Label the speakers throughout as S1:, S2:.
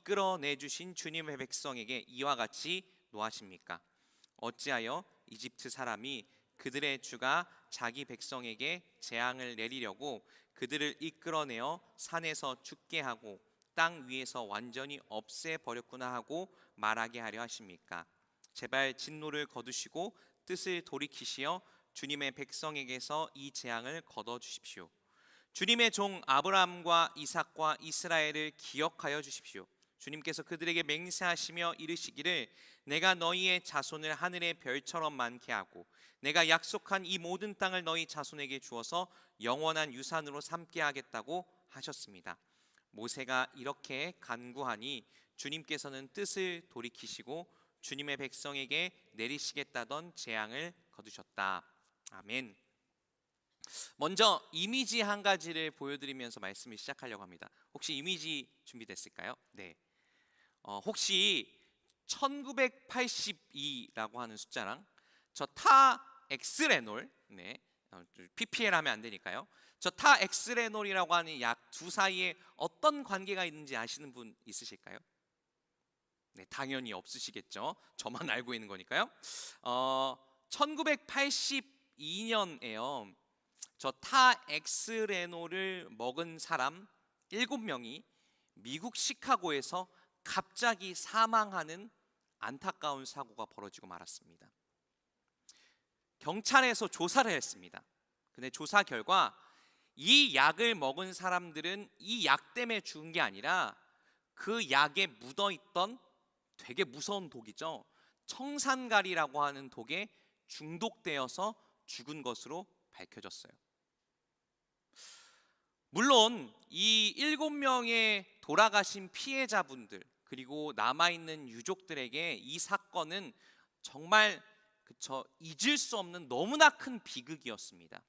S1: 이끌어내 주신 주님의 백성에게 이와 같이 노하십니까? 어찌하여 이집트 사람이 그들의 주가 자기 백성에게 재앙을 내리려고 그들을 이끌어내어 산에서 죽게 하고 땅 위에서 완전히 없애버렸구나 하고 말하게 하려 하십니까? 제발 진노를 거두시고 뜻을 돌이키시어 주님의 백성에게서 이 재앙을 거둬주십시오. 주님의 종 아브라함과 이삭과 이스라엘을 기억하여 주십시오. 주님께서 그들에게 맹세하시며 이르시기를 내가 너희의 자손을 하늘의 별처럼 많게 하고 내가 약속한 이 모든 땅을 너희 자손에게 주어서 영원한 유산으로 삼게 하겠다고 하셨습니다. 모세가 이렇게 간구하니 주님께서는 뜻을 돌이키시고 주님의 백성에게 내리시겠다던 재앙을 거두셨다. 아멘. 먼저 이미지 한 가지를 보여드리면서 말씀을 시작하려고 합니다. 혹시 이미지 준비됐을까요? 네. 혹시 1982라고 하는 숫자랑 저 타 엑스레놀, 네, PPL 하면 안 되니까요. 저 타 엑스레놀이라고 하는 약 두 사이에 어떤 관계가 있는지 아시는 분 있으실까요? 네, 당연히 없으시겠죠. 저만 알고 있는 거니까요. 1982년에요. 저 타 엑스레놀을 먹은 사람 7명이 미국 시카고에서 갑자기 사망하는 안타까운 사고가 벌어지고 말았습니다. 경찰에서 조사를 했습니다. 근데 조사 결과 이 약을 먹은 사람들은 이 약 때문에 죽은 게 아니라 그 약에 묻어있던 되게 무서운 독이죠. 청산가리라고 하는 독에 중독되어서 죽은 것으로 밝혀졌어요. 물론 이 7명의 돌아가신 피해자분들 그리고 남아있는 유족들에게 이 사건은 정말 잊을 수 없는 너무나 큰 비극이었습니다.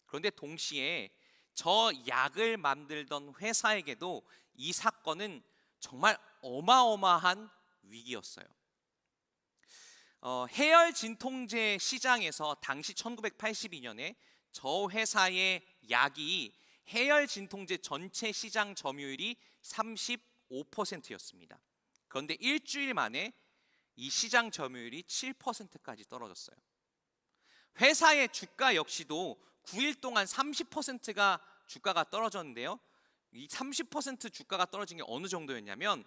S1: 그런데 동시에 저 약을 만들던 회사에게도 이 사건은 정말 어마어마한 위기였어요. 해열 진통제 시장에서 당시 1982년에 저 회사의 약이 해열 진통제 전체 시장 점유율이 35%였습니다. 그런데 일주일 만에 이 시장 점유율이 7%까지 떨어졌어요. 회사의 주가 역시도 9일 동안 30%가 주가가 떨어졌는데요. 이 30% 주가가 떨어진 게 어느 정도였냐면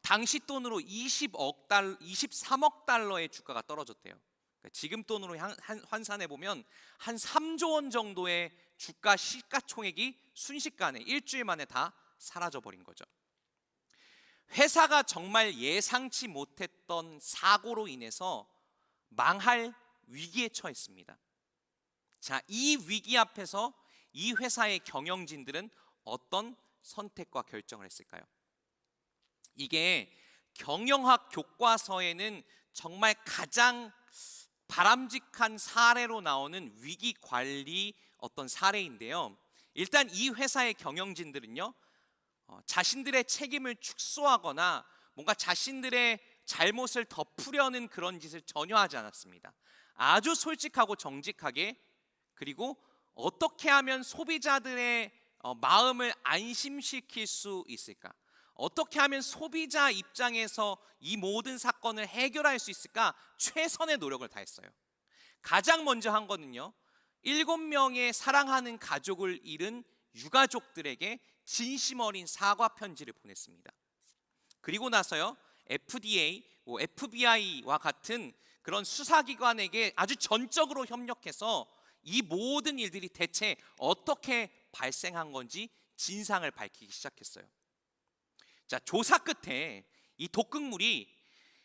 S1: 당시 돈으로 23억 달러의 주가가 떨어졌대요. 그러니까 지금 돈으로 환산해 보면 한 3조 원 정도의 주가 시가총액이 순식간에 일주일 만에 다 사라져 버린 거죠. 회사가 정말 예상치 못했던 사고로 인해서 망할 위기에 처했습니다. 자, 이 위기 앞에서 이 회사의 경영진들은 어떤 선택과 결정을 했을까요? 이게 경영학 교과서에는 정말 가장 바람직한 사례로 나오는 위기 관리 어떤 사례인데요. 일단 이 회사의 경영진들은요, 자신들의 책임을 축소하거나 뭔가 자신들의 잘못을 덮으려는 그런 짓을 전혀 하지 않았습니다. 아주 솔직하고 정직하게, 그리고 어떻게 하면 소비자들의 마음을 안심시킬 수 있을까? 어떻게 하면 소비자 입장에서 이 모든 사건을 해결할 수 있을까? 최선의 노력을 다했어요. 가장 먼저 한 거는요, 7명의 사랑하는 가족을 잃은 유가족들에게 진심 어린 사과 편지를 보냈습니다. 그리고 나서요, FDA, FBI와 같은 그런 수사기관에게 아주 전적으로 협력해서 이 모든 일들이 대체 어떻게 발생한 건지 진상을 밝히기 시작했어요. 자, 조사 끝에 이 독극물이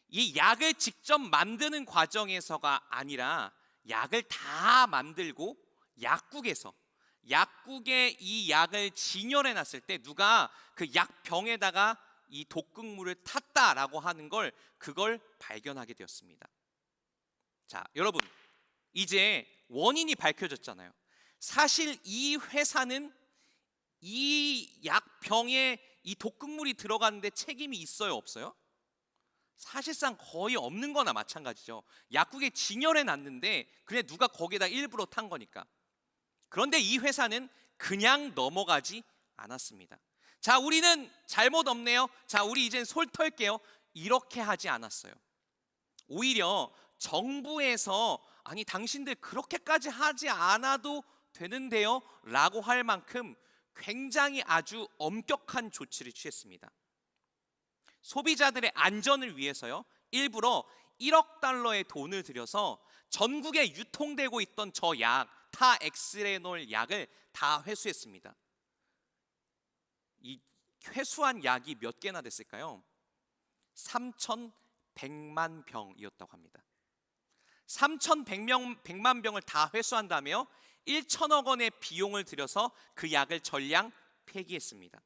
S1: 이 약을 직접 만드는 과정에서가 아니라 약을 다 만들고 약국에 이 약을 진열해 놨을 때 누가 그 약병에다가 이 독극물을 탔다라고 하는 그걸 발견하게 되었습니다. 자, 여러분, 이제 원인이 밝혀졌잖아요. 사실 이 회사는 이 약병에 이 독극물이 들어갔는데 책임이 있어요, 없어요? 사실상 거의 없는 거나 마찬가지죠. 약국에 진열해 놨는데 그냥 누가 거기에다 일부러 탄 거니까. 그런데 이 회사는 그냥 넘어가지 않았습니다. 자, 우리는 잘못 없네요. 자, 우리 이젠 솔 털게요. 이렇게 하지 않았어요. 오히려 정부에서 아니 당신들 그렇게까지 하지 않아도 되는데요 라고 할 만큼 굉장히 아주 엄격한 조치를 취했습니다. 소비자들의 안전을 위해서요, 일부러 1억 달러의 돈을 들여서 전국에 유통되고 있던 저 약, 타엑스레놀 약을 다 회수했습니다. 이 회수한 약이 몇 개나 됐을까요? 3,100만 병이었다고 합니다. 3,100만 병을 다 회수한다며 1천억 원의 비용을 들여서 그 약을 전량 폐기했습니다.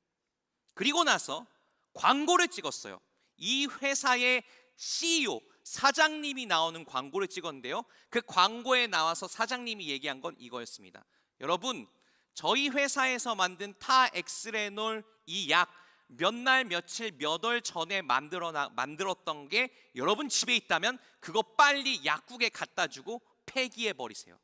S1: 그리고 나서 광고를 찍었어요. 이 회사의 CEO, 사장님이 나오는 광고를 찍었는데요, 그 광고에 나와서 사장님이 얘기한 건 이거였습니다. 여러분, 저희 회사에서 만든 타엑스레놀 이 약 몇 날 며칠 몇 월 전에 만들었던 게 여러분 집에 있다면 그거 빨리 약국에 갖다 주고 폐기해 버리세요.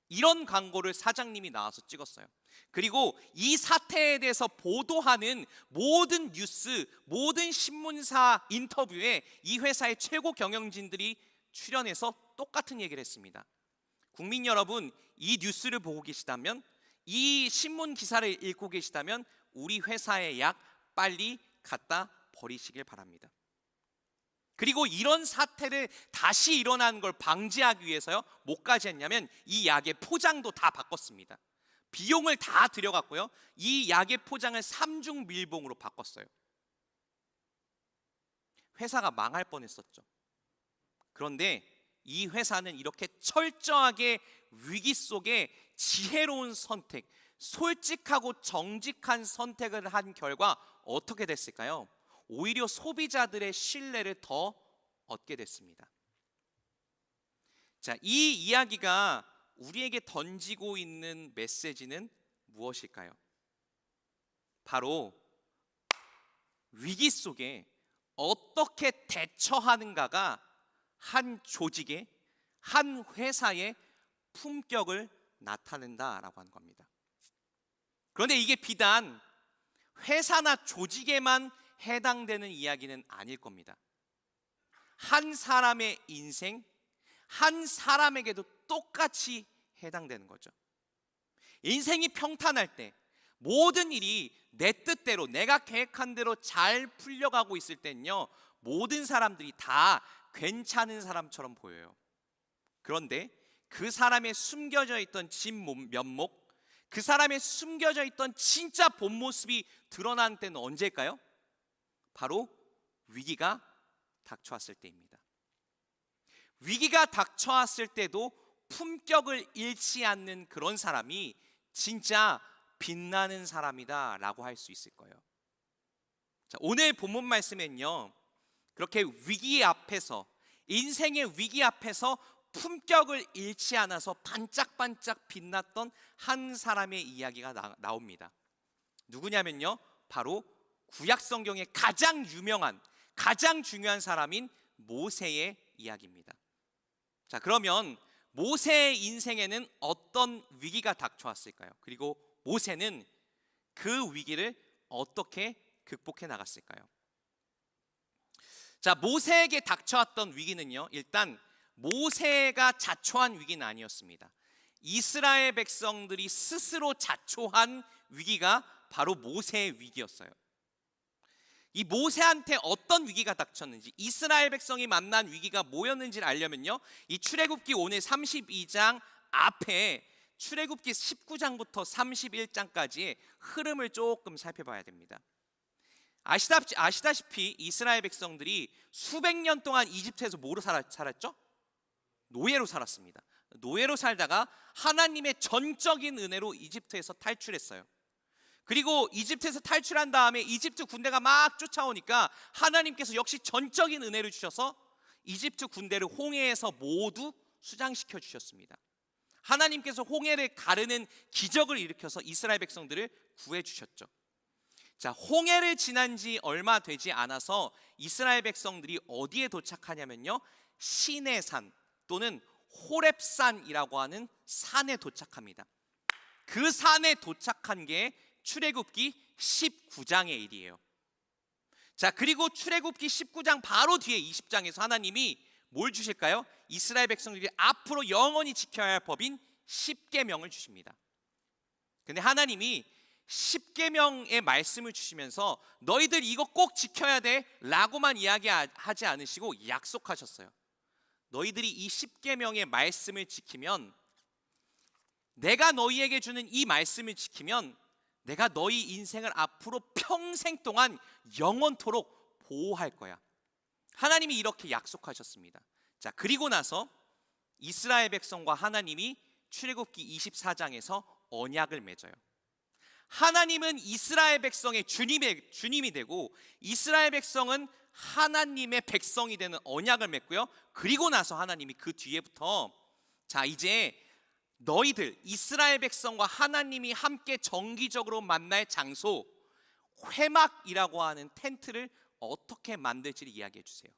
S1: 이런 광고를 사장님이 나와서 찍었어요. 그리고 이 사태에 대해서 보도하는 모든 뉴스, 모든 신문사 인터뷰에 이 회사의 최고 경영진들이 출연해서 똑같은 얘기를 했습니다. 국민 여러분, 이 뉴스를 보고 계시다면, 이 신문 기사를 읽고 계시다면 우리 회사의 약 빨리 갖다 버리시길 바랍니다. 그리고 이런 사태를 다시 일어나는 걸 방지하기 위해서요, 뭐까지 했냐면 이 약의 포장도 다 바꿨습니다. 비용을 다 들여갔고요, 이 약의 포장을 3중 밀봉으로 바꿨어요. 회사가 망할 뻔했었죠. 그런데 이 회사는 이렇게 철저하게 위기 속에 지혜로운 선택, 솔직하고 정직한 선택을 한 결과 어떻게 됐을까요? 오히려 소비자들의 신뢰를 더 얻게 됐습니다. 자, 이 이야기가 우리에게 던지고 있는 메시지는 무엇일까요? 바로 위기 속에 어떻게 대처하는가가 한 조직의, 한 회사의 품격을 나타낸다라고 하는 겁니다. 그런데 이게 비단 회사나 조직에만 해당되는 이야기는 아닐 겁니다. 한 사람의 인생, 한 사람에게도 똑같이 해당되는 거죠. 인생이 평탄할 때, 모든 일이 내 뜻대로, 내가 계획한 대로 잘 풀려가고 있을 때는요, 모든 사람들이 다 괜찮은 사람처럼 보여요. 그런데 그 사람의 숨겨져 있던 진면목, 그 사람의 숨겨져 있던 진짜 본 모습이 드러난 때는 언제일까요? 바로 위기가 닥쳐왔을 때입니다. 위기가 닥쳐왔을 때도 품격을 잃지 않는 그런 사람이 진짜 빛나는 사람이다 라고 할 수 있을 거예요. 자, 오늘 본문 말씀엔요, 그렇게 위기 앞에서, 인생의 위기 앞에서 품격을 잃지 않아서 반짝반짝 빛났던 한 사람의 이야기가 나옵니다. 누구냐면요, 바로 구약 성경의 가장 유명한, 가장 중요한 사람인 모세의 이야기입니다. 자, 그러면 모세의 인생에는 어떤 위기가 닥쳐왔을까요? 그리고 모세는 그 위기를 어떻게 극복해 나갔을까요? 자, 모세에게 닥쳐왔던 위기는요, 일단 모세가 자초한 위기는 아니었습니다. 이스라엘 백성들이 스스로 자초한 위기가 바로 모세의 위기였어요. 이 모세한테 어떤 위기가 닥쳤는지, 이스라엘 백성이 만난 위기가 뭐였는지를 알려면요, 이 출애굽기 오늘 32장 앞에 출애굽기 19장부터 31장까지의 흐름을 조금 살펴봐야 됩니다. 아시다시피 이스라엘 백성들이 수백 년 동안 이집트에서 뭐로 살았죠? 노예로 살았습니다. 노예로 살다가 하나님의 전적인 은혜로 이집트에서 탈출했어요. 그리고 이집트에서 탈출한 다음에 이집트 군대가 막 쫓아오니까 하나님께서 역시 전적인 은혜를 주셔서 이집트 군대를 홍해에서 모두 수장시켜 주셨습니다. 하나님께서 홍해를 가르는 기적을 일으켜서 이스라엘 백성들을 구해 주셨죠. 자, 홍해를 지난 지 얼마 되지 않아서 이스라엘 백성들이 어디에 도착하냐면요, 시내산 또는 호렙산이라고 하는 산에 도착합니다. 그 산에 도착한 게 출애굽기 19장의 일이에요. 자, 그리고 출애굽기 19장 바로 뒤에 20장에서 하나님이 뭘 주실까요? 이스라엘 백성들이 앞으로 영원히 지켜야 할 법인 10계명을 주십니다. 근데 하나님이 10계명의 말씀을 주시면서 너희들 이거 꼭 지켜야 돼 라고만 이야기하지 않으시고 약속하셨어요. 너희들이 이 10계명의 말씀을 지키면, 내가 너희에게 주는 이 말씀을 지키면 내가 너희 인생을 앞으로 평생 동안 영원토록 보호할 거야. 하나님이 이렇게 약속하셨습니다. 자, 그리고 나서 이스라엘 백성과 하나님이 출애굽기 24장에서 언약을 맺어요. 하나님은 이스라엘 백성의 주님이 되고 이스라엘 백성은 하나님의 백성이 되는 언약을 맺고요. 그리고 나서 하나님이 그 뒤에부터 자, 이제 너희들 이스라엘 백성과 하나님이 함께 정기적으로 만날 장소 회막이라고 하는 텐트를 어떻게 만들지를 이야기해 주세요.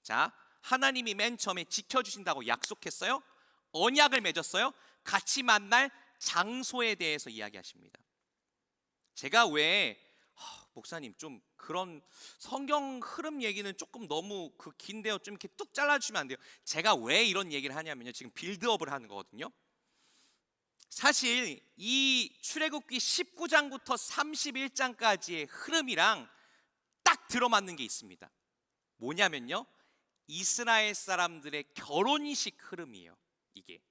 S1: 자, 하나님이 맨 처음에 지켜주신다고 약속했어요. 언약을 맺었어요. 같이 만날 장소에 대해서 이야기하십니다. 제가 왜 목사님 좀 그런 성경 흐름 얘기는 조금 너무 긴데요, 좀 이렇게 뚝 잘라주시면 안 돼요? 제가 왜 이런 얘기를 하냐면요, 지금 빌드업을 하는 거거든요. 사실 이 출애굽기 19장부터 31장까지의 흐름이랑 딱 들어맞는 게 있습니다. 뭐냐면요, 이스라엘 사람들의 결혼식 흐름이에요. 이게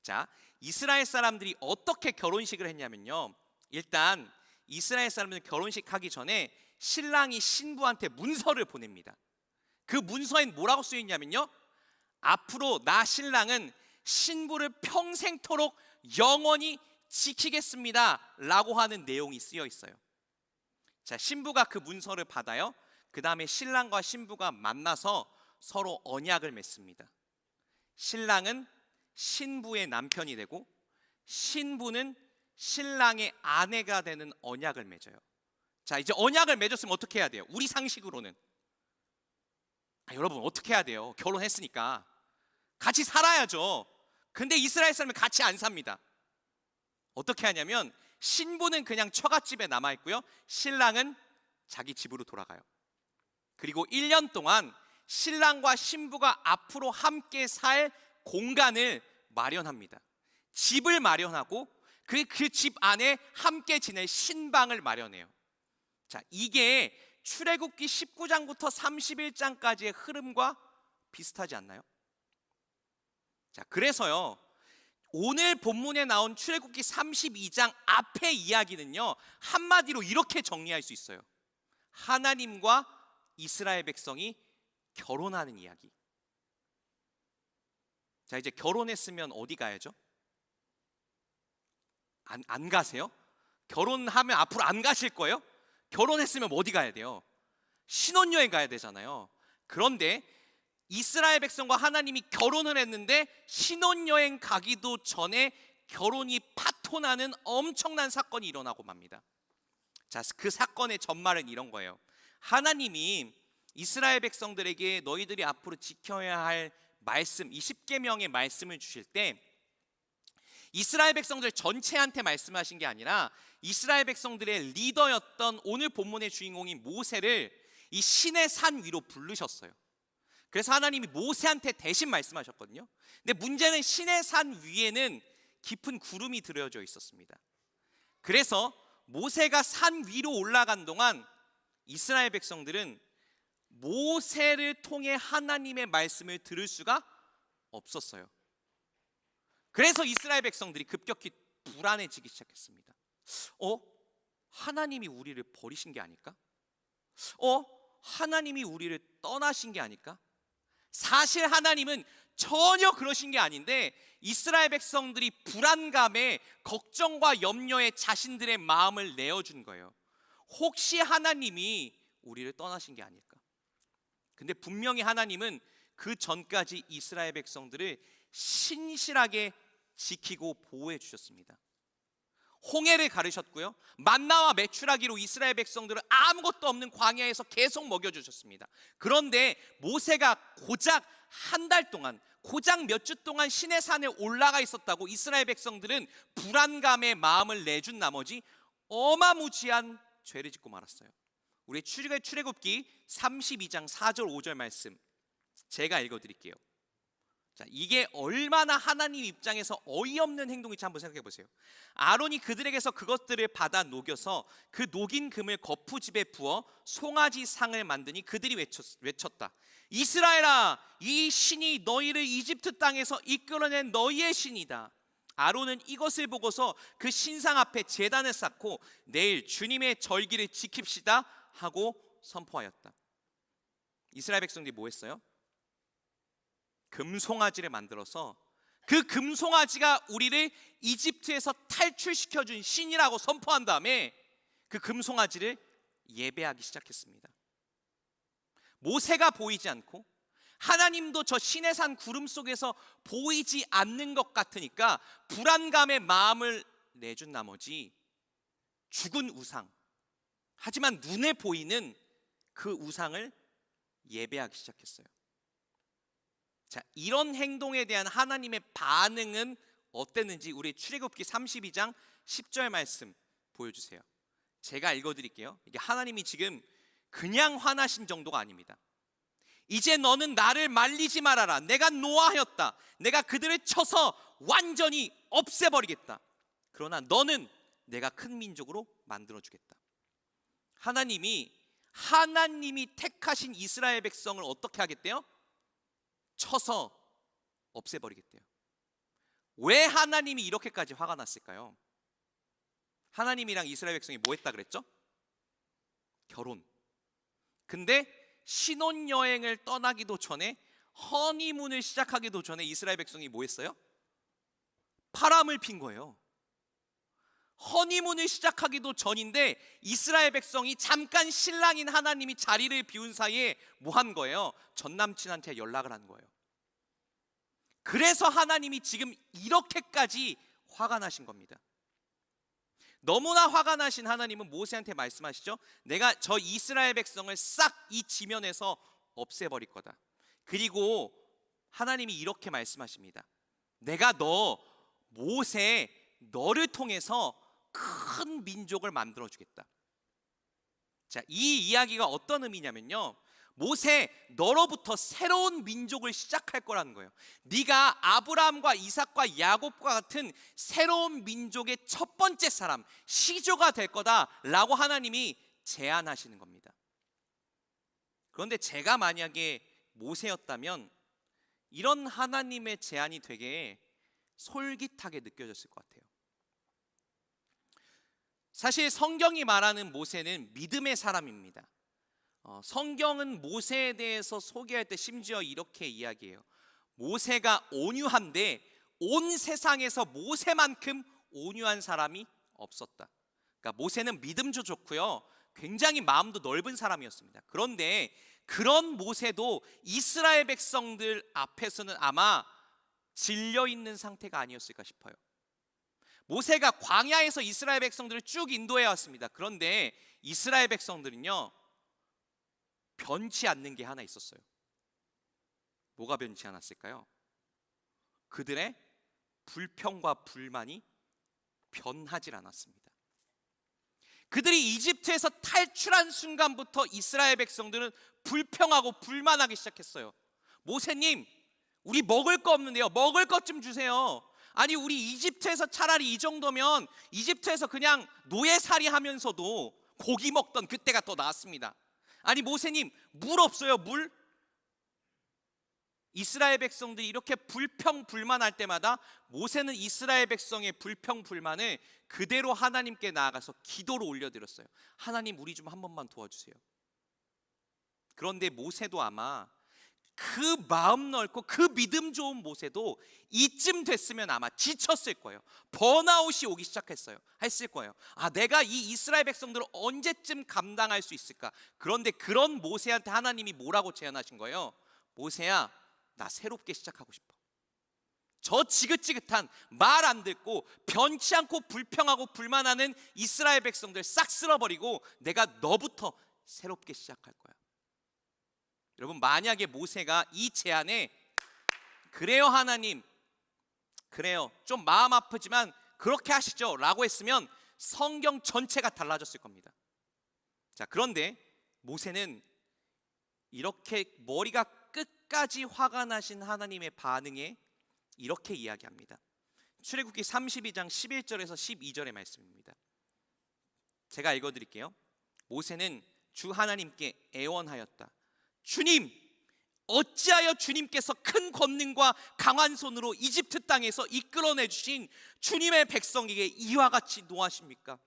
S1: 자, 이스라엘 사람들이 어떻게 결혼식을 했냐면요, 일단 이스라엘 사람들은 결혼식 하기 전에 신랑이 신부한테 문서를 보냅니다. 그 문서엔 뭐라고 쓰여 있냐면요, 앞으로 나 신랑은 신부를 평생토록 영원히 지키겠습니다 라고 하는 내용이 쓰여 있어요. 자, 신부가 그 문서를 받아요. 그 다음에 신랑과 신부가 만나서 서로 언약을 맺습니다. 신랑은 신부의 남편이 되고 신부는 신랑의 아내가 되는 언약을 맺어요. 자, 이제 언약을 맺었으면 어떻게 해야 돼요? 우리 상식으로는 여러분 어떻게 해야 돼요? 결혼했으니까 같이 살아야죠. 근데 이스라엘 사람은 같이 안 삽니다. 어떻게 하냐면 신부는 그냥 처갓집에 남아있고요, 신랑은 자기 집으로 돌아가요. 그리고 1년 동안 신랑과 신부가 앞으로 함께 살 공간을 마련합니다. 집을 마련하고 그 집 안에 함께 지낼 신방을 마련해요. 자, 이게 출애굽기 19장부터 31장까지의 흐름과 비슷하지 않나요? 자, 그래서요, 오늘 본문에 나온 출애굽기 32장 앞의 이야기는요, 한마디로 이렇게 정리할 수 있어요. 하나님과 이스라엘 백성이 결혼하는 이야기. 자, 이제 결혼했으면 어디 가야죠? 안 가세요? 결혼하면 앞으로 안 가실 거예요? 결혼했으면 어디 가야 돼요? 신혼여행 가야 되잖아요. 그런데 이스라엘 백성과 하나님이 결혼을 했는데 신혼여행 가기도 전에 결혼이 파토나는 엄청난 사건이 일어나고 맙니다. 자, 그 사건의 전말은 이런 거예요. 하나님이 이스라엘 백성들에게 너희들이 앞으로 지켜야 할 말씀, 이 10계명의 말씀을 주실 때 이스라엘 백성들 전체한테 말씀하신 게 아니라 이스라엘 백성들의 리더였던 오늘 본문의 주인공인 모세를 이 신의 산 위로 부르셨어요. 그래서 하나님이 모세한테 대신 말씀하셨거든요. 근데 문제는 신의 산 위에는 깊은 구름이 들여져 있었습니다. 그래서 모세가 산 위로 올라간 동안 이스라엘 백성들은 모세를 통해 하나님의 말씀을 들을 수가 없었어요. 그래서 이스라엘 백성들이 급격히 불안해지기 시작했습니다. 하나님이 우리를 버리신 게 아닐까? 하나님이 우리를 떠나신 게 아닐까? 사실 하나님은 전혀 그러신 게 아닌데 이스라엘 백성들이 불안감에 걱정과 염려에 자신들의 마음을 내어준 거예요. 혹시 하나님이 우리를 떠나신 게 아닐까? 근데 분명히 하나님은 그 전까지 이스라엘 백성들을 신실하게 지키고 보호해 주셨습니다. 홍해를 가르셨고요, 만나와 메추라기로 이스라엘 백성들을 아무것도 없는 광야에서 계속 먹여주셨습니다. 그런데 모세가 고작 한 달 동안, 고작 몇 주 동안 신의 산에 올라가 있었다고 이스라엘 백성들은 불안감에 마음을 내준 나머지 어마무지한 죄를 짓고 말았어요. 우리 출애굽기 32장 4절 5절 말씀 제가 읽어드릴게요. 자, 이게 얼마나 하나님 입장에서 어이없는 행동인지 한번 생각해 보세요. 아론이 그들에게서 그것들을 받아 녹여서 그 녹인 금을 거푸집에 부어 송아지 상을 만드니 그들이 외쳤다. 이스라엘아, 이 신이 너희를 이집트 땅에서 이끌어낸 너희의 신이다. 아론은 이것을 보고서 그 신상 앞에 제단을 쌓고 내일 주님의 절기를 지킵시다 하고 선포하였다. 이스라엘 백성들이 뭐 했어요? 금송아지를 만들어서 그 금송아지가 우리를 이집트에서 탈출시켜준 신이라고 선포한 다음에 그 금송아지를 예배하기 시작했습니다. 모세가 보이지 않고 하나님도 저 시내산 구름 속에서 보이지 않는 것 같으니까 불안감에 마음을 내준 나머지 죽은 우상, 하지만 눈에 보이는 그 우상을 예배하기 시작했어요. 자, 이런 행동에 대한 하나님의 반응은 어땠는지 우리 출애굽기 32장 10절 말씀 보여주세요. 제가 읽어드릴게요. 이게 하나님이 지금 그냥 화나신 정도가 아닙니다. 이제 너는 나를 말리지 말아라. 내가 노하였다. 내가 그들을 쳐서 완전히 없애버리겠다. 그러나 너는 내가 큰 민족으로 만들어주겠다. 하나님이 택하신 이스라엘 백성을 어떻게 하겠대요? 쳐서 없애버리겠대요. 왜 하나님이 이렇게까지 화가 났을까요? 하나님이랑 이스라엘 백성이 뭐 했다 그랬죠? 결혼. 근데 신혼여행을 떠나기도 전에, 허니문을 시작하기도 전에 이스라엘 백성이 뭐 했어요? 바람을 핀 거예요. 허니문을 시작하기도 전인데 이스라엘 백성이 잠깐 신랑인 하나님이 자리를 비운 사이에 뭐 한 거예요? 전 남친한테 연락을 한 거예요. 그래서 하나님이 지금 이렇게까지 화가 나신 겁니다. 너무나 화가 나신 하나님은 모세한테 말씀하시죠. 내가 저 이스라엘 백성을 싹 이 지면에서 없애버릴 거다. 그리고 하나님이 이렇게 말씀하십니다. 내가 모세, 너를 통해서 큰 민족을 만들어 주겠다. 자, 이 이야기가 어떤 의미냐면요, 모세, 너로부터 새로운 민족을 시작할 거라는 거예요. 네가 아브라함과 이삭과 야곱과 같은 새로운 민족의 첫 번째 사람, 시조가 될 거다라고 하나님이 제안하시는 겁니다. 그런데 제가 만약에 모세였다면 이런 하나님의 제안이 되게 솔깃하게 느껴졌을 것 같아요. 사실 성경이 말하는 모세는 믿음의 사람입니다. 성경은 모세에 대해서 소개할 때 심지어 이렇게 이야기해요. 모세가 온유한데 온 세상에서 모세만큼 온유한 사람이 없었다. 그러니까 모세는 믿음도 좋고요, 굉장히 마음도 넓은 사람이었습니다. 그런데 그런 모세도 이스라엘 백성들 앞에서는 아마 질려있는 상태가 아니었을까 싶어요. 모세가 광야에서 이스라엘 백성들을 쭉 인도해 왔습니다. 그런데 이스라엘 백성들은요, 변치 않는 게 하나 있었어요. 뭐가 변치 않았을까요? 그들의 불평과 불만이 변하질 않았습니다. 그들이 이집트에서 탈출한 순간부터 이스라엘 백성들은 불평하고 불만하기 시작했어요. 모세님, 우리 먹을 거 없는데요, 먹을 것 좀 주세요. 아니, 우리 이집트에서 차라리 이 정도면 이집트에서 그냥 노예살이 하면서도 고기 먹던 그때가 더 나았습니다. 아니, 모세님, 물 없어요, 물? 이스라엘 백성들이 이렇게 불평불만할 때마다 모세는 이스라엘 백성의 불평불만을 그대로 하나님께 나아가서 기도로 올려드렸어요. 하나님, 우리 좀 한 번만 도와주세요. 그런데 모세도 아마 그 마음 넓고 그 믿음 좋은 모세도 이쯤 됐으면 아마 지쳤을 거예요. 번아웃이 오기 시작했어요. 했을 거예요. 내가 이 이스라엘 백성들을 언제쯤 감당할 수 있을까? 그런데 그런 모세한테 하나님이 뭐라고 제안하신 거예요? 모세야, 나 새롭게 시작하고 싶어. 저 지긋지긋한, 말 안 듣고 변치 않고 불평하고 불만하는 이스라엘 백성들 싹 쓸어버리고 내가 너부터 새롭게 시작할 거야. 여러분, 만약에 모세가 이 제안에 그래요 하나님, 그래요, 좀 마음 아프지만 그렇게 하시죠 라고 했으면 성경 전체가 달라졌을 겁니다. 자, 그런데 모세는 이렇게 머리가 끝까지 화가 나신 하나님의 반응에 이렇게 이야기합니다. 출애굽기 32장 11절에서 12절의 말씀입니다. 제가 읽어드릴게요. 모세는 주 하나님께 애원하였다. 주님, 어찌하여 주님께서 큰 권능과 강한 손으로 이집트 땅에서 이끌어내 주신 주님의 백성에게 이와 같이 노하십니까?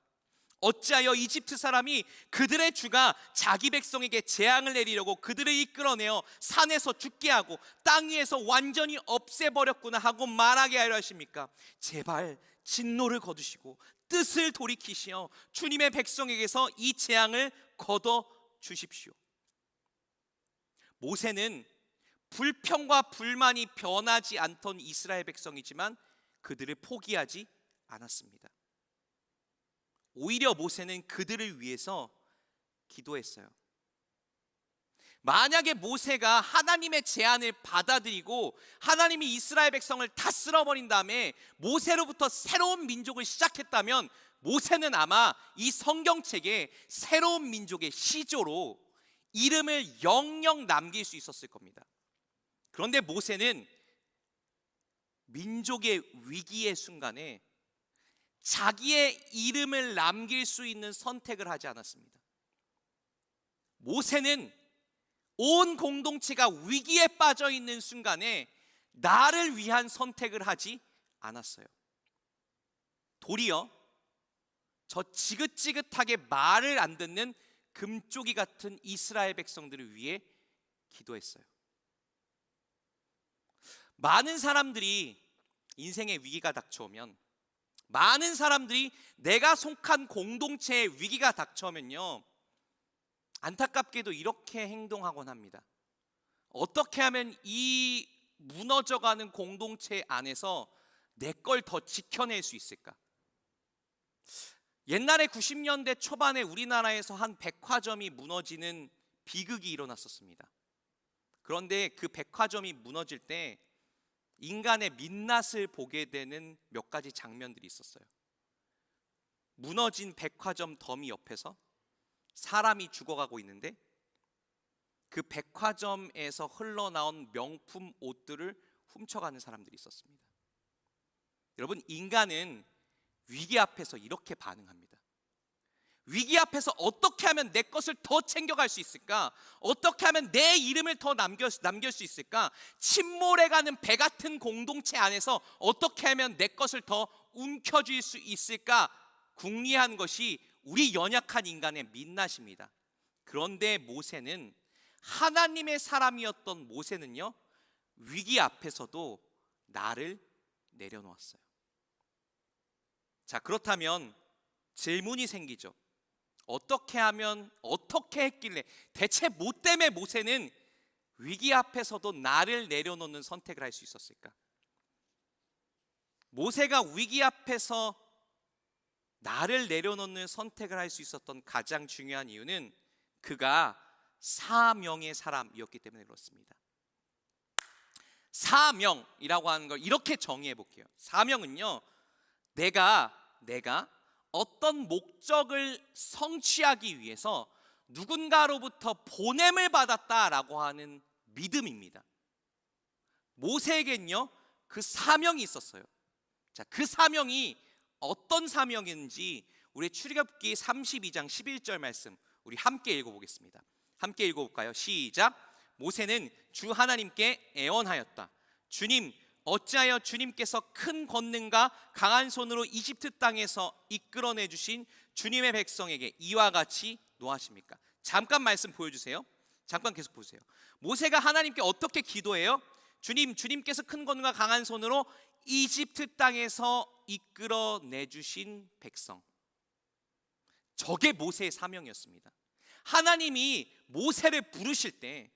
S1: 어찌하여 이집트 사람이 그들의 주가 자기 백성에게 재앙을 내리려고 그들을 이끌어내어 산에서 죽게 하고 땅 위에서 완전히 없애버렸구나 하고 말하게 하려 하십니까? 제발 진노를 거두시고 뜻을 돌이키시어 주님의 백성에게서 이 재앙을 걷어 주십시오. 모세는 불평과 불만이 변하지 않던 이스라엘 백성이지만 그들을 포기하지 않았습니다. 오히려 모세는 그들을 위해서 기도했어요. 만약에 모세가 하나님의 제안을 받아들이고 하나님이 이스라엘 백성을 다 쓸어버린 다음에 모세로부터 새로운 민족을 시작했다면 모세는 아마 이 성경책에 새로운 민족의 시조로 이름을 영영 남길 수 있었을 겁니다. 그런데 모세는 민족의 위기의 순간에 자기의 이름을 남길 수 있는 선택을 하지 않았습니다. 모세는 온 공동체가 위기에 빠져 있는 순간에 나를 위한 선택을 하지 않았어요. 도리어 저 지긋지긋하게 말을 안 듣는 금쪽이 같은 이스라엘 백성들을 위해 기도했어요. 많은 사람들이 인생의 위기가 닥쳐오면, 많은 사람들이 내가 속한 공동체의 위기가 닥쳐오면요, 안타깝게도 이렇게 행동하곤 합니다. 어떻게 하면 이 무너져가는 공동체 안에서 내 걸 더 지켜낼 수 있을까? 옛날에 90년대 초반에 우리나라에서 한 백화점이 무너지는 비극이 일어났었습니다. 그런데 그 백화점이 무너질 때 인간의 민낯을 보게 되는 몇 가지 장면들이 있었어요. 무너진 백화점 더미 옆에서 사람이 죽어가고 있는데 그 백화점에서 흘러나온 명품 옷들을 훔쳐가는 사람들이 있었습니다. 여러분, 인간은 위기 앞에서 이렇게 반응합니다. 위기 앞에서 어떻게 하면 내 것을 더 챙겨갈 수 있을까? 어떻게 하면 내 이름을 더 남길 수 있을까? 침몰해가는 배 같은 공동체 안에서 어떻게 하면 내 것을 더 움켜쥘 수 있을까? 궁리한 것이 우리 연약한 인간의 민낯입니다. 그런데 모세는, 하나님의 사람이었던 모세는요, 위기 앞에서도 나를 내려놓았어요. 자, 그렇다면 질문이 생기죠. 어떻게 하면, 어떻게 했길래, 대체 뭐 때문에 모세는 위기 앞에서도 나를 내려놓는 선택을 할 수 있었을까? 모세가 위기 앞에서 나를 내려놓는 선택을 할 수 있었던 가장 중요한 이유는 그가 사명의 사람이었기 때문에 그렇습니다. 사명이라고 하는 걸 이렇게 정의해 볼게요. 사명은요, 내가 어떤 목적을 성취하기 위해서 누군가로부터 보냄을 받았다라고 하는 믿음입니다. 모세에겐요, 그 사명이 있었어요. 자, 그 사명이 어떤 사명인지 우리 출애굽기 32장 11절 말씀 우리 함께 읽어보겠습니다. 함께 읽어볼까요? 시작. 모세는 주 하나님께 애원하였다. 주님, 어찌하여 주님께서 큰 권능과 강한 손으로 이집트 땅에서 이끌어내 주신 주님의 백성에게 이와 같이 노하십니까? 잠깐 말씀 보여주세요. 잠깐 계속 보세요. 모세가 하나님께 어떻게 기도해요? 주님께서 큰 권능과 강한 손으로 이집트 땅에서 이끌어내 주신 백성. 저게 모세의 사명이었습니다. 하나님이 모세를 부르실 때,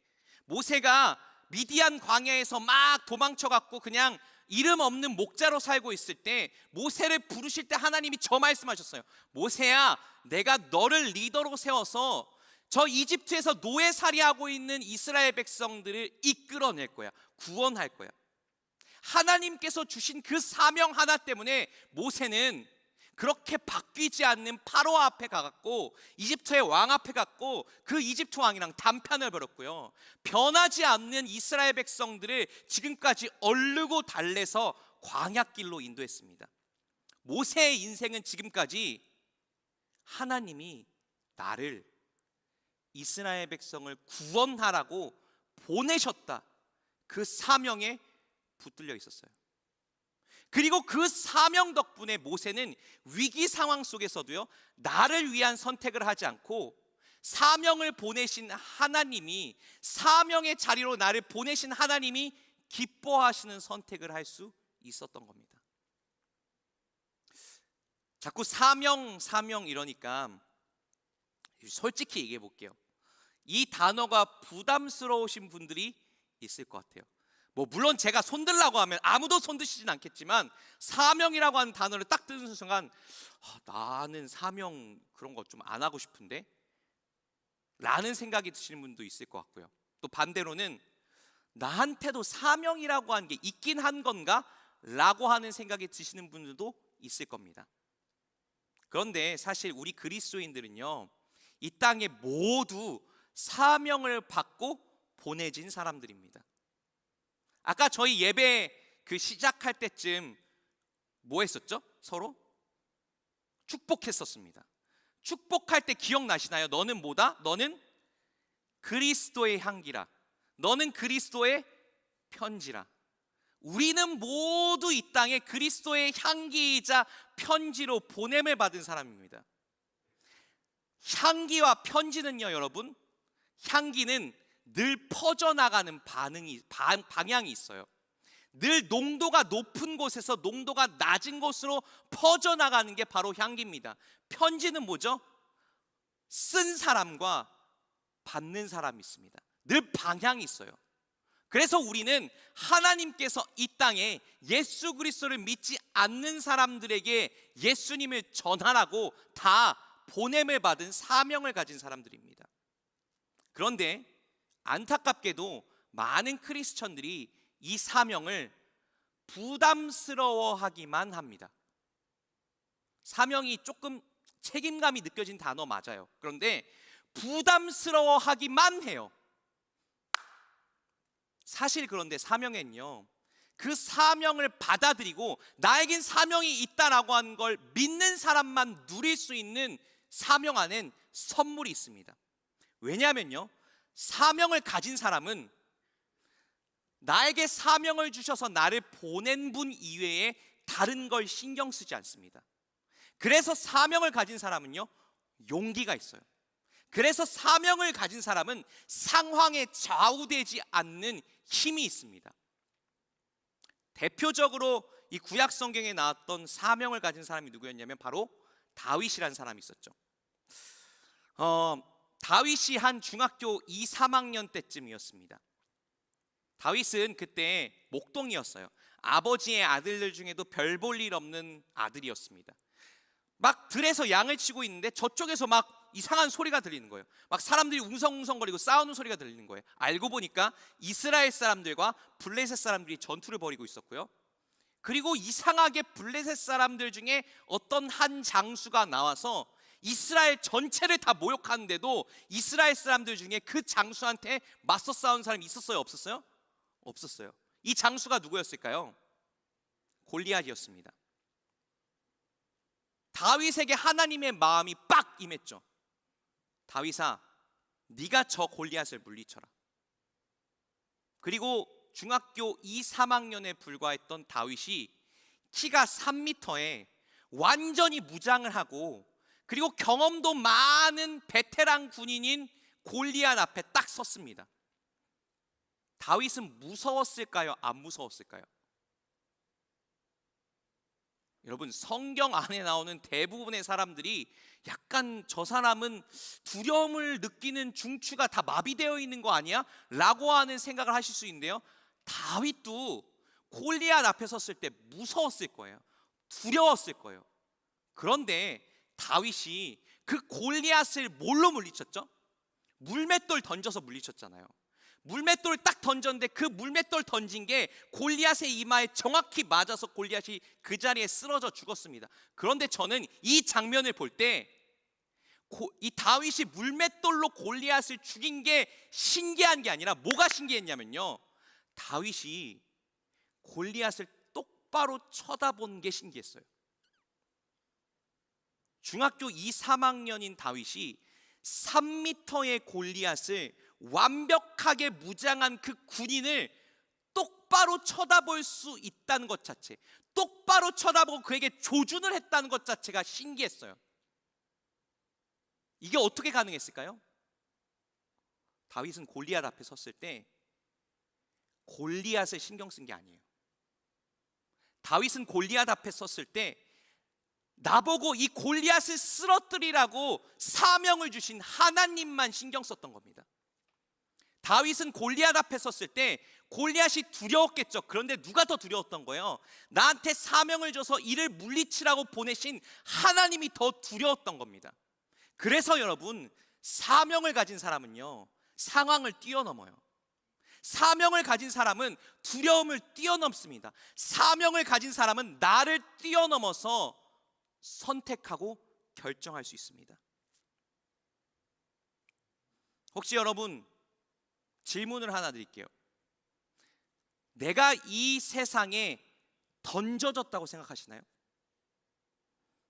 S1: 모세가 미디안 광야에서 막 도망쳐갖고 그냥 이름 없는 목자로 살고 있을 때, 모세를 부르실 때 하나님이 저 말씀하셨어요. 모세야, 내가 너를 리더로 세워서 저 이집트에서 노예살이하고 있는 이스라엘 백성들을 이끌어낼 거야. 구원할 거야. 하나님께서 주신 그 사명 하나 때문에 모세는 그렇게 바뀌지 않는 파로 앞에 가갖고 이집트의 왕 앞에 갔고 그 이집트 왕이랑 담판을 벌였고요. 변하지 않는 이스라엘 백성들을 지금까지 얼르고 달래서 광야길로 인도했습니다. 모세의 인생은 지금까지 하나님이 나를 이스라엘 백성을 구원하라고 보내셨다, 그 사명에 붙들려 있었어요. 그리고 그 사명 덕분에 모세는 위기 상황 속에서도요, 나를 위한 선택을 하지 않고 사명을 보내신 하나님이, 사명의 자리로 나를 보내신 하나님이 기뻐하시는 선택을 할 수 있었던 겁니다. 자꾸 사명 이러니까 솔직히 얘기해 볼게요. 이 단어가 부담스러우신 분들이 있을 것 같아요. 물론 제가 손들라고 하면 아무도 손드시진 않겠지만, 사명이라고 하는 단어를 딱 듣는 순간 나는 사명 그런 거 좀 안 하고 싶은데 라는 생각이 드시는 분도 있을 것 같고요. 또 반대로는 나한테도 사명이라고 하는 게 있긴 한 건가? 라고 하는 생각이 드시는 분들도 있을 겁니다. 그런데 사실 우리 그리스도인들은요, 이 땅에 모두 사명을 받고 보내진 사람들입니다. 아까 저희 예배 시작할 때쯤 뭐 했었죠? 서로 축복했었습니다. 축복할 때 기억나시나요? 너는 뭐다? 너는 그리스도의 향기라. 너는 그리스도의 편지라. 우리는 모두 이 땅에 그리스도의 향기이자 편지로 보냄을 받은 사람입니다. 향기와 편지는요, 여러분, 향기는 늘 퍼져나가는 방향이 있어요. 늘 농도가 높은 곳에서 농도가 낮은 곳으로 퍼져나가는 게 바로 향기입니다. 편지는 뭐죠? 쓴 사람과 받는 사람이 있습니다. 늘 방향이 있어요. 그래서 우리는 하나님께서 이 땅에 예수 그리스도를 믿지 않는 사람들에게 예수님을 전하라고 다 보냄을 받은 사명을 가진 사람들입니다. 그런데 안타깝게도 많은 크리스천들이 이 사명을 부담스러워하기만 합니다. 사명이 조금 책임감이 느껴진 단어 맞아요. 그런데 부담스러워하기만 해요. 사실 그런데 사명엔요, 그 사명을 받아들이고 나에겐 사명이 있다라고 하는 걸 믿는 사람만 누릴 수 있는 사명 안엔 선물이 있습니다. 왜냐하면요, 사명을 가진 사람은 나에게 사명을 주셔서 나를 보낸 분 이외에 다른 걸 신경 쓰지 않습니다. 그래서 사명을 가진 사람은요, 용기가 있어요. 그래서 사명을 가진 사람은 상황에 좌우되지 않는 힘이 있습니다. 대표적으로 이 구약 성경에 나왔던 사명을 가진 사람이 누구였냐면 바로 다윗이라는 사람이 있었죠. 다윗이 한 중학교 2, 3학년 때쯤이었습니다. 다윗은 그때 목동이었어요. 아버지의 아들들 중에도 별 볼 일 없는 아들이었습니다. 막 들에서 양을 치고 있는데 저쪽에서 막 이상한 소리가 들리는 거예요. 막 사람들이 웅성웅성거리고 싸우는 소리가 들리는 거예요. 알고 보니까 이스라엘 사람들과 블레셋 사람들이 전투를 벌이고 있었고요. 그리고 이상하게 블레셋 사람들 중에 어떤 한 장수가 나와서 이스라엘 전체를 다 모욕하는데도 이스라엘 사람들 중에 그 장수한테 맞서 싸운 사람이 있었어요? 없었어요? 없었어요. 이 장수가 누구였을까요? 골리앗이었습니다. 다윗에게 하나님의 마음이 빡 임했죠. 다윗아, 네가 저 골리앗을 물리쳐라. 그리고 중학교 2, 3학년에 불과했던 다윗이 키가 3m에 완전히 무장을 하고, 그리고 경험도 많은 베테랑 군인인 골리앗 앞에 딱 섰습니다. 다윗은 무서웠을까요? 안 무서웠을까요? 여러분, 성경 안에 나오는 대부분의 사람들이 약간 저 사람은 두려움을 느끼는 중추가 다 마비되어 있는 거 아니야? 라고 하는 생각을 하실 수 있는데요, 다윗도 골리앗 앞에 섰을 때 무서웠을 거예요. 두려웠을 거예요. 그런데 다윗이 그 골리앗을 뭘로 물리쳤죠? 물맷돌 던져서 물리쳤잖아요. 물맷돌을 딱 던졌는데 그 물맷돌 던진 게 골리앗의 이마에 정확히 맞아서 골리앗이 그 자리에 쓰러져 죽었습니다. 그런데 저는 이 장면을 볼 때 이 다윗이 물맷돌로 골리앗을 죽인 게 신기한 게 아니라 뭐가 신기했냐면요, 다윗이 골리앗을 똑바로 쳐다본 게 신기했어요. 중학교 2, 3학년인 다윗이 3m의 골리앗을 완벽하게 무장한 그 군인을 똑바로 쳐다볼 수 있다는 것 자체, 똑바로 쳐다보고 그에게 조준을 했다는 것 자체가 신기했어요. 이게 어떻게 가능했을까요? 다윗은 골리앗 앞에 섰을 때 골리앗을 신경 쓴 게 아니에요. 다윗은 골리앗 앞에 섰을 때 나보고 이 골리앗을 쓰러뜨리라고 사명을 주신 하나님만 신경 썼던 겁니다. 다윗은 골리앗 앞에 섰을 때 골리앗이 두려웠겠죠. 그런데 누가 더 두려웠던 거예요? 나한테 사명을 줘서 이를 물리치라고 보내신 하나님이 더 두려웠던 겁니다. 그래서 여러분, 사명을 가진 사람은요, 상황을 뛰어넘어요. 사명을 가진 사람은 두려움을 뛰어넘습니다. 사명을 가진 사람은 나를 뛰어넘어서 선택하고 결정할 수 있습니다. 혹시 여러분, 질문을 하나 드릴게요. 내가 이 세상에 던져졌다고 생각하시나요?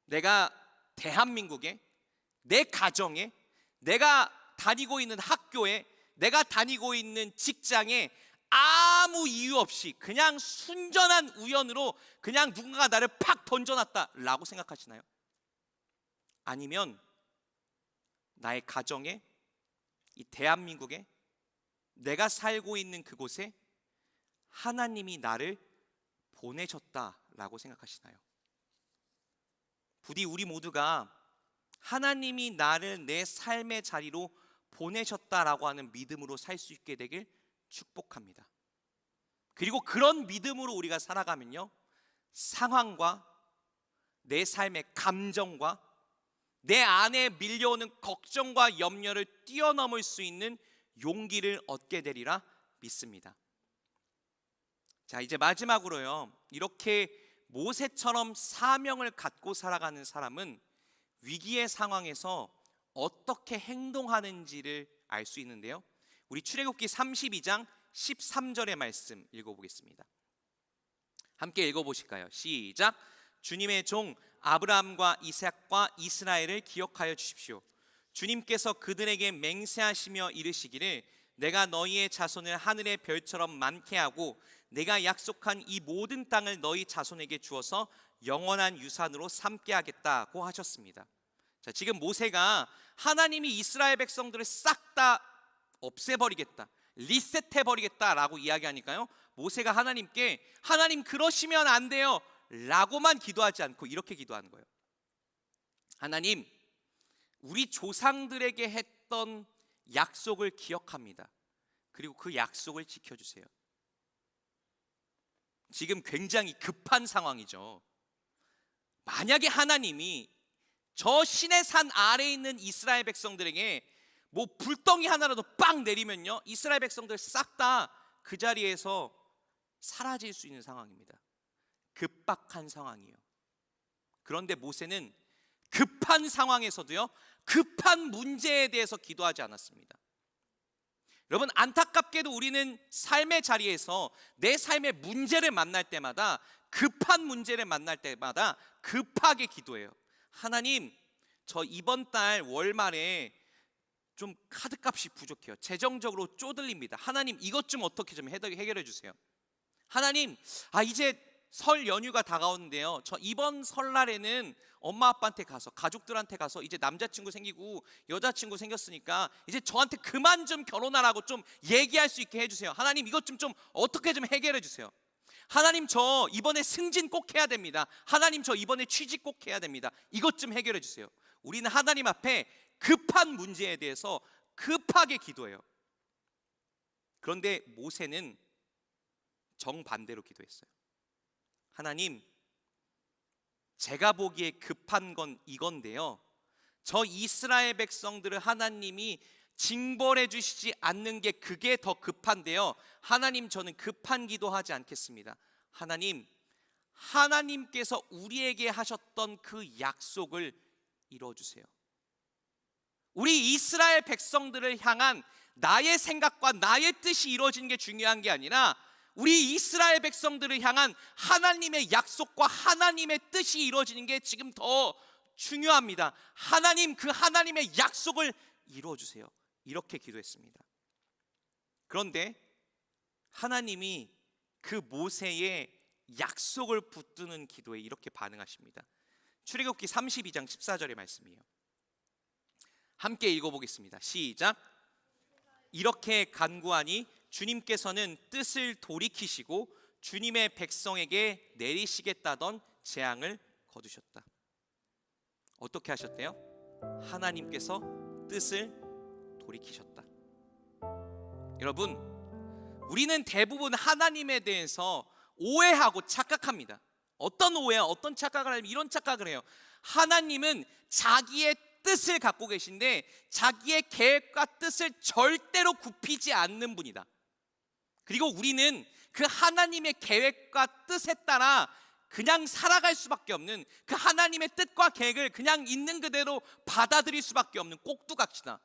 S1: 내가 대한민국에, 내 가정에, 내가 다니고 있는 학교에, 내가 다니고 있는 직장에 아무 이유 없이 그냥 순전한 우연으로 그냥 누군가가 나를 팍 던져놨다라고 생각하시나요? 아니면 나의 가정에, 이 대한민국에, 내가 살고 있는 그곳에 하나님이 나를 보내셨다라고 생각하시나요? 부디 우리 모두가 하나님이 나를 내 삶의 자리로 보내셨다라고 하는 믿음으로 살 수 있게 되길 축복합니다. 그리고 그런 믿음으로 우리가 살아가면요, 상황과 내 삶의 감정과 내 안에 밀려오는 걱정과 염려를 뛰어넘을 수 있는 용기를 얻게 되리라 믿습니다. 자, 이제 마지막으로요, 이렇게 모세처럼 사명을 갖고 살아가는 사람은 위기의 상황에서 어떻게 행동하는지를 알 수 있는데요, 우리 출애굽기 32장 13절의 말씀 읽어보겠습니다. 함께 읽어보실까요? 시작. 주님의 종 아브라함과 이삭과 이스라엘을 기억하여 주십시오. 주님께서 그들에게 맹세하시며 이르시기를 내가 너희의 자손을 하늘의 별처럼 많게 하고 내가 약속한 이 모든 땅을 너희 자손에게 주어서 영원한 유산으로 삼게 하겠다고 하셨습니다. 자, 지금 모세가 하나님이 이스라엘 백성들을 싹 다 없애버리겠다, 리셋해버리겠다라고 이야기하니까요, 모세가 하나님께 하나님 그러시면 안 돼요 라고만 기도하지 않고 이렇게 기도하는 거예요. 하나님, 우리 조상들에게 했던 약속을 기억합니다. 그리고 그 약속을 지켜주세요. 지금 굉장히 급한 상황이죠. 만약에 하나님이 저 신의 산 아래에 있는 이스라엘 백성들에게 뭐 불덩이 하나라도 빵 내리면요, 이스라엘 백성들 싹 다 그 자리에서 사라질 수 있는 상황입니다. 급박한 상황이에요. 그런데 모세는 급한 상황에서도요, 급한 문제에 대해서 기도하지 않았습니다. 여러분, 안타깝게도 우리는 삶의 자리에서 내 삶의 문제를 만날 때마다, 급한 문제를 만날 때마다 급하게 기도해요. 하나님, 저 이번 달 월말에 좀 카드값이 부족해요. 재정적으로 쪼들립니다. 하나님, 이것 좀 어떻게 좀 해결해 주세요. 하나님, 이제 설 연휴가 다가오는데요, 저 이번 설날에는 엄마 아빠한테 가서, 가족들한테 가서 이제 남자친구 생기고 여자친구 생겼으니까 이제 저한테 그만 좀 결혼하라고 좀 얘기할 수 있게 해주세요. 하나님, 이것 좀 어떻게 좀 해결해 주세요. 하나님, 저 이번에 승진 꼭 해야 됩니다. 하나님, 저 이번에 취직 꼭 해야 됩니다. 이것 좀 해결해 주세요. 우리는 하나님 앞에 급한 문제에 대해서 급하게 기도해요. 그런데 모세는 정반대로 기도했어요. 하나님, 제가 보기에 급한 건 이건데요, 저 이스라엘 백성들을 하나님이 징벌해 주시지 않는 게 그게 더 급한데요. 하나님, 저는 급한 기도하지 않겠습니다. 하나님, 하나님께서 우리에게 하셨던 그 약속을 이뤄주세요. 우리 이스라엘 백성들을 향한 나의 생각과 나의 뜻이 이루어지는 게 중요한 게 아니라 우리 이스라엘 백성들을 향한 하나님의 약속과 하나님의 뜻이 이루어지는 게 지금 더 중요합니다. 하나님, 그 하나님의 약속을 이루어주세요. 이렇게 기도했습니다. 그런데 하나님이 그 모세의 약속을 붙드는 기도에 이렇게 반응하십니다. 출애굽기 32장 14절의 말씀이에요. 함께 읽어보겠습니다. 시작. 이렇게 간구하니 주님께서는 뜻을 돌이키시고 주님의 백성에게 내리시겠다던 재앙을 거두셨다. 어떻게 하셨대요? 하나님께서 뜻을 돌이키셨다. 여러분, 우리는 대부분 하나님에 대해서 오해하고 착각합니다. 어떤 오해야, 어떤 착각을 하면 이런 착각을 해요. 하나님은 자기의 뜻을 갖고 계신데 자기의 계획과 뜻을 절대로 굽히지 않는 분이다. 그리고 우리는 그 하나님의 계획과 뜻에 따라 그냥 살아갈 수밖에 없는, 그 하나님의 뜻과 계획을 그냥 있는 그대로 받아들일 수밖에 없는 꼭두각시다.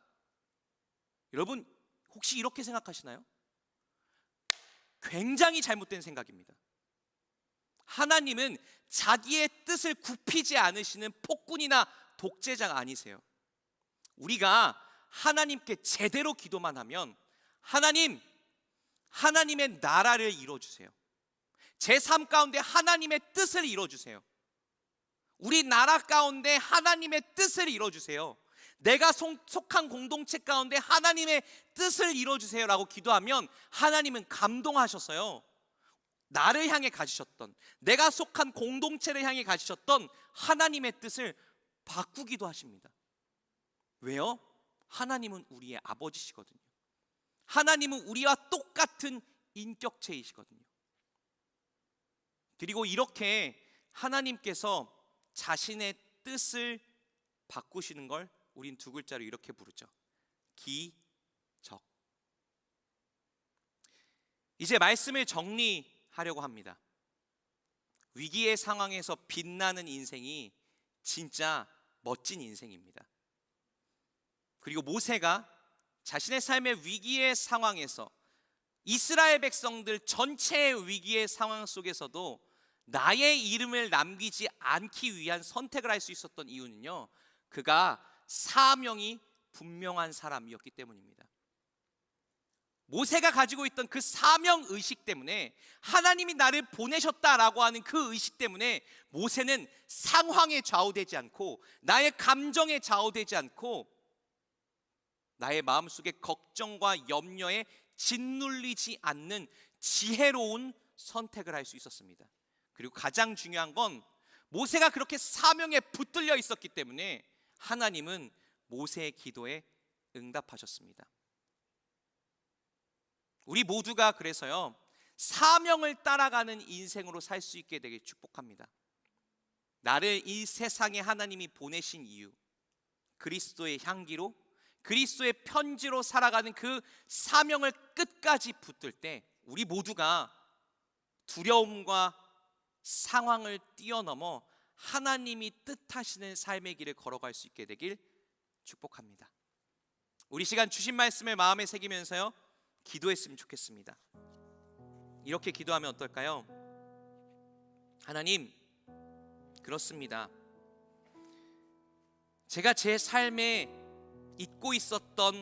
S1: 여러분, 혹시 이렇게 생각하시나요? 굉장히 잘못된 생각입니다. 하나님은 자기의 뜻을 굽히지 않으시는 폭군이나 독재자가 아니세요. 우리가 하나님께 제대로 기도만 하면 하나님, 하나님의 나라를 이루어주세요. 제 삶 가운데 하나님의 뜻을 이루어주세요. 우리 나라 가운데 하나님의 뜻을 이루어주세요. 내가 속한 공동체 가운데 하나님의 뜻을 이루어주세요 라고 기도하면 하나님은 감동하셔서요, 나를 향해 가지셨던, 내가 속한 공동체를 향해 가지셨던 하나님의 뜻을 바꾸기도 하십니다. 왜요? 하나님은 우리의 아버지시거든요. 하나님은 우리와 똑같은 인격체이시거든요. 그리고 이렇게 하나님께서 자신의 뜻을 바꾸시는 걸 우린 두 글자로 이렇게 부르죠. 기적. 이제 말씀을 정리하려고 합니다. 위기의 상황에서 빛나는 인생이 진짜 멋진 인생입니다. 그리고 모세가 자신의 삶의 위기의 상황에서, 이스라엘 백성들 전체의 위기의 상황 속에서도 나의 이름을 남기지 않기 위한 선택을 할 수 있었던 이유는요, 그가 사명이 분명한 사람이었기 때문입니다. 모세가 가지고 있던 그 사명 의식 때문에, 하나님이 나를 보내셨다라고 하는 그 의식 때문에 모세는 상황에 좌우되지 않고, 나의 감정에 좌우되지 않고, 나의 마음속에 걱정과 염려에 짓눌리지 않는 지혜로운 선택을 할 수 있었습니다. 그리고 가장 중요한 건 모세가 그렇게 사명에 붙들려 있었기 때문에 하나님은 모세의 기도에 응답하셨습니다. 우리 모두가 그래서요, 사명을 따라가는 인생으로 살 수 있게 되길 축복합니다. 나를 이 세상에 하나님이 보내신 이유, 그리스도의 향기로, 그리스도의 편지로 살아가는 그 사명을 끝까지 붙들 때 우리 모두가 두려움과 상황을 뛰어넘어 하나님이 뜻하시는 삶의 길을 걸어갈 수 있게 되길 축복합니다. 우리 시간 주신 말씀을 마음에 새기면서요, 기도했으면 좋겠습니다. 이렇게 기도하면 어떨까요? 하나님, 그렇습니다. 제가 제 삶에 잊고 있었던